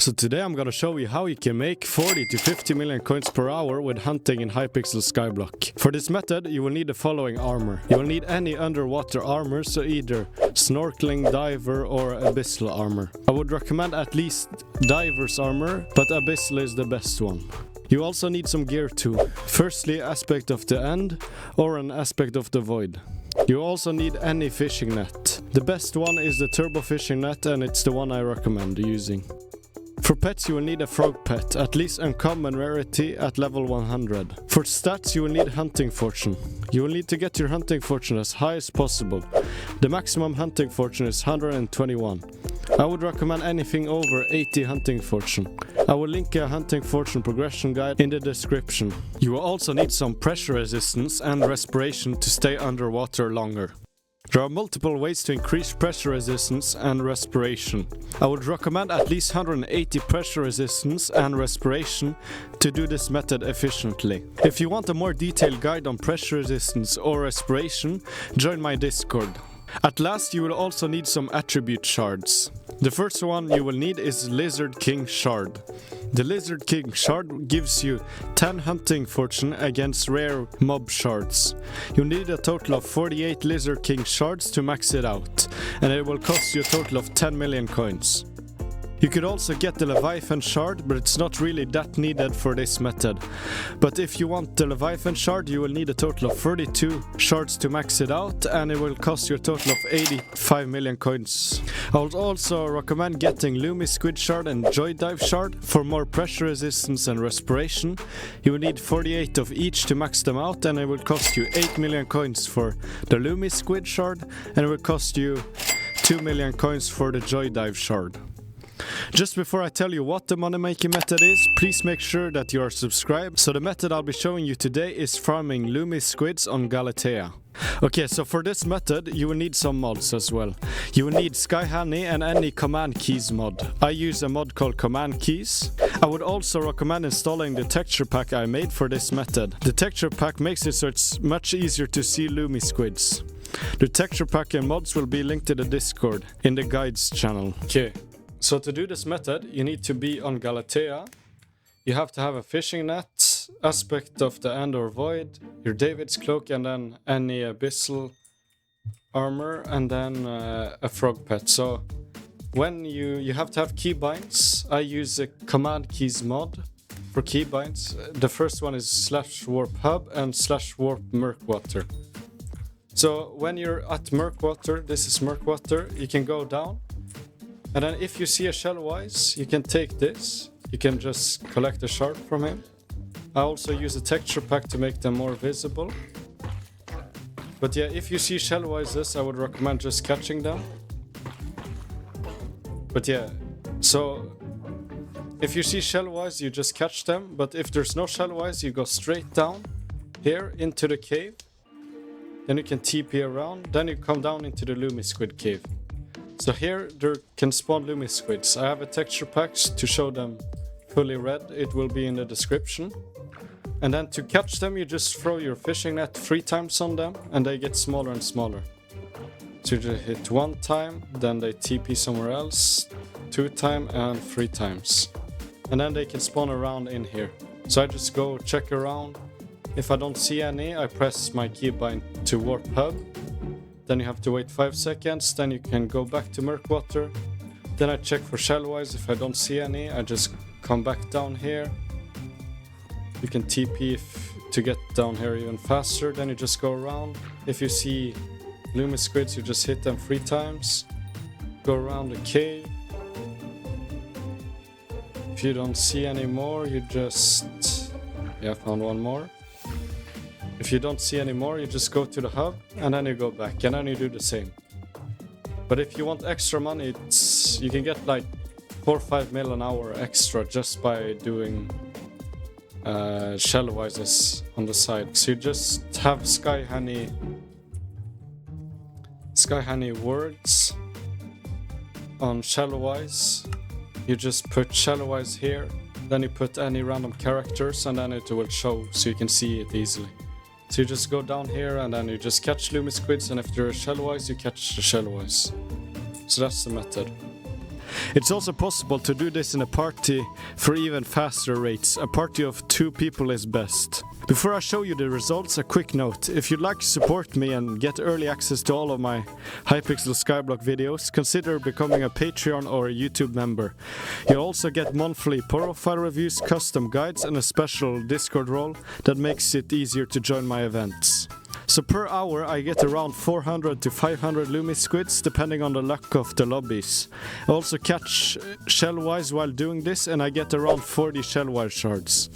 So today I'm gonna show you how you can make 40 to 50 million coins per hour with hunting in Hypixel Skyblock. For this method you will need the following armor. You will need any underwater armor, so either snorkeling, diver or abyssal armor. I would recommend at least diver's armor, but abyssal is the best one. You also need some gear too. Firstly, aspect of the end or an aspect of the void. You also need any fishing net. The best one is the turbo fishing net, and it's the one I recommend using. For pets you will need a frog pet, at least uncommon rarity at level 100. For stats you will need hunting fortune. You will need to get your hunting fortune as high as possible. The maximum hunting fortune is 121. I would recommend anything over 80 hunting fortune. I will link a hunting fortune progression guide in the description. You will also need some pressure resistance and respiration to stay underwater longer. There are multiple ways to increase pressure resistance and respiration. I would recommend at least 180 pressure resistance and respiration to do this method efficiently. If you want a more detailed guide on pressure resistance or respiration, join my Discord. At last you will also need some attribute shards. The first one you will need is Lizard King Shard. The Lizard King Shard gives you 10 hunting fortune against rare mob shards. You need a total of 48 Lizard King Shards to max it out, and it will cost you a total of 10 million coins. You could also get the Leviathan Shard, but it's not really that needed for this method. But if you want the Leviathan Shard, you will need a total of 32 shards to max it out, and it will cost you a total of 85 million coins. I would also recommend getting Lumi Squid Shard and Joy Dive Shard for more pressure resistance and respiration. You will need 48 of each to max them out, and it will cost you 8 million coins for the Lumi Squid Shard, and it will cost you 2 million coins for the Joy Dive Shard. Just before I tell you what the money making method is, please make sure that you are subscribed. So the method I'll be showing you today is farming Lumi Squids on Galatea. Okay, so for this method you will need some mods as well. You will need Sky Honey and any command keys mod. I use a mod called command keys. I would also recommend installing the texture pack I made for this method. The texture pack makes it so it's much easier to see Lumi Squids. The texture pack and mods will be linked to the Discord in the guides channel. Okay. So to do this method, you need to be on Galatea. You have to have a fishing net, aspect of the end or void, your David's cloak, and then any abyssal armor, and then a frog pet. So when you have to have keybinds. I use a command keys mod for keybinds. The first one is /warp hub and /warp murkwater. So when you're at murkwater, this is murkwater, you can go down. And then if you see a shellwise, you can take this. You can just collect a shard from him. I also use a texture pack to make them more visible. But yeah, if you see shellwises, I would recommend just catching them. But yeah, so if you see shellwise, you just catch them. But if there's no shellwise, you go straight down here into the cave. Then you can TP around. Then you come down into the Lumi Squid cave. So here there can spawn Lumi Squids. I have a texture pack to show them fully red. It will be in the description. And then to catch them, you just throw your fishing net 3 times on them, and they get smaller and smaller. So you just hit 1 time, then they TP somewhere else, 2 times and 3 times. And then they can spawn around in here. So I just go check around. If I don't see any, I press my keybind to warp hub. Then you have to wait 5 seconds, then you can go back to murkwater. Then I check for shellwise. If I don't see any, I just come back down here. You can TP to get down here even faster, then you just go around. If you see Lumi Squids, you just hit them 3 times. Go around the cave. If you don't see any more, you just... Yeah, I found one more. If you don't see any more, you just go to the hub, and then you go back, and then you do the same. But if you want extra money, you can get like 4 or 5 mil an hour extra just by doing shellwises on the side. So you just have Sky Honey words on shellwise. You just put shellwise here, then you put any random characters, and then it will show so you can see it easily. So you just go down here and then you just catch Lumi Squids, and if they're shellwise, you catch the shellwise. So that's the method. It's also possible to do this in a party for even faster rates. A party of 2 people is best. Before I show you the results, a quick note. If you'd like to support me and get early access to all of my Hypixel Skyblock videos, consider becoming a Patreon or a YouTube member. You'll also get monthly profile reviews, custom guides and a special Discord role that makes it easier to join my events. So per hour I get around 400 to 500 Lumi squids depending on the luck of the lobbies. I also catch shellwise while doing this and I get around 40 shellwise shards.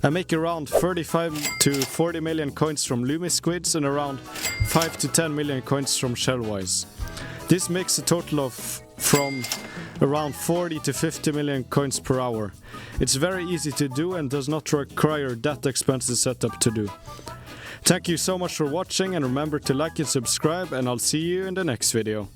I make around 35 to 40 million coins from Lumi squids and around 5 to 10 million coins from shellwise. This makes a total of from around 40 to 50 million coins per hour. It's very easy to do and does not require that expensive setup to do. Thank you so much for watching and remember to like and subscribe and I'll see you in the next video.